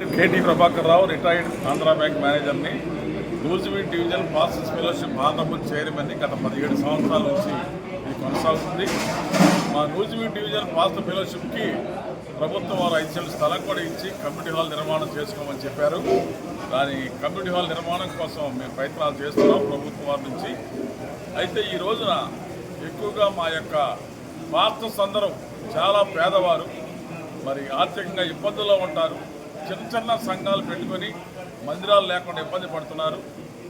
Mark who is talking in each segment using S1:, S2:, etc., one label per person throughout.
S1: KT Prabhakar Rao retired Andhra bank మేనేజర్ని. Nuzvid division pastors fellowship honourable చైర్మన్ని గత 17 సంవత్సరాల నుంచి ఇది కొనసాగుతుంది. మా నూజివీడ్ డివిజన్ పాస్టర్ ఫెలోషిప్కి ప్రభుత్వం వారు 5 సెంట్ల స్థలం కూడా ఇచ్చి కమ్యూనిటీ హాల్ నిర్మాణం చేసుకోమని చెప్పారు. దాని కమ్యూనిటీ హాల్ నిర్మాణం కోసం మేము ప్రయత్నాలు చేస్తున్నాం ప్రభుత్వం వారి నుంచి. అయితే ఈ రోజున ఎక్కువగా మా యొక్క పాస్టర్స్ అందరూ చాలా పేదవారు, మరి ఆర్థికంగా ఇబ్బందుల్లో ఉంటారు. చిన్న చిన్న సంఘాలు పెట్టుకొని మందిరాలు లేకుండా ఇబ్బంది పడుతున్నారు.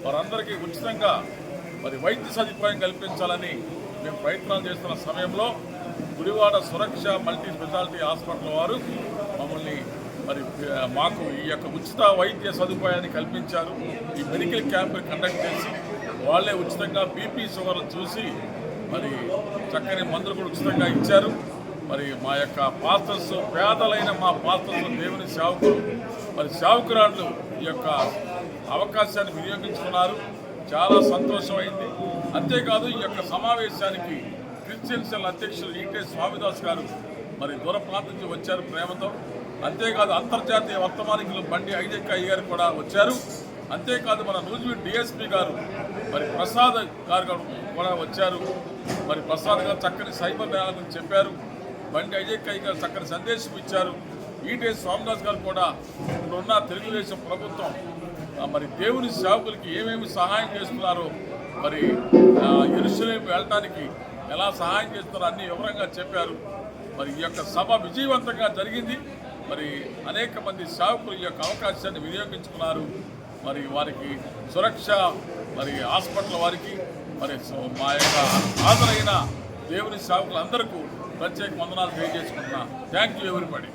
S1: వారందరికీ ఉచితంగా మరి వైద్య సదుపాయం కల్పించాలని మేము ప్రయత్నాలు చేస్తున్న సమయంలో గుడివాడ సురక్ష మల్టీ స్పెషాలిటీ హాస్పిటల్ వారు మమ్మల్ని మాకు ఈ యొక్క ఉచిత వైద్య సదుపాయాన్ని కల్పించారు. ఈ మెడికల్ క్యాంప్ కండక్ట్ చేసి వాళ్ళే ఉచితంగా బీపీ షుగర్లు చూసి మరి చక్కని మందులు కూడా ఉచితంగా ఇచ్చారు. మరి మా యొక్క పాస్టర్స్, పేదలైన మా పాస్టర్స్, దేవుని సేవకులు, మరి సేవకురాళ్ళు ఈ యొక్క అవకాశాన్ని వినియోగించుకున్నారు. చాలా సంతోషమైంది. అంతేకాదు ఈ యొక్క సమావేశానికి క్రిస్టియన్ సెల్ అధ్యక్షులు ఈకే స్వామిదాస్ గారు మరి దూర ప్రాంతం నుంచి వచ్చారు ప్రేమతో. అంతేకాదు అంతర్జాతీయ వర్తమానికులు బండి ఐజక్ అయ్య కూడా వచ్చారు. అంతేకాదు మన నూజివీడ్ డిఎస్పీ గారు మరి ప్రసాద్ గారు కూడా వచ్చారు. మరి ప్రసాద్ గారు చక్కని సైబర్ న్యాయాల గురించి చెప్పారు. బండి ఐజక్ అయ్య గారు చక్కని సందేశం ఇచ్చారు. ఈటే స్వామిదాస్ గారు కూడా ఇప్పుడున్న తెలుగుదేశం ప్రభుత్వం మరి దేవుని సేవకులకి ఏమేమి సహాయం చేస్తున్నారో, మరి యెరూషలేము వెళ్ళటానికి ఎలా సహాయం చేస్తున్నారో అన్ని వివరంగా చెప్పారు. మరి ఈ యొక్క సభ విజయవంతంగా జరిగింది. మరి అనేక మంది సేవకులు ఈ యొక్క అవకాశాన్ని వినియోగించుకున్నారు. మరి వారికి సురక్ష మరి హాస్పిటల్ వారికి మరి మా యొక్క హాజరైన దేవుని సేవకులందరికీ ప్రత్యేక వందనాలు తెలియజేసుకుంటున్నా. Thank you everybody.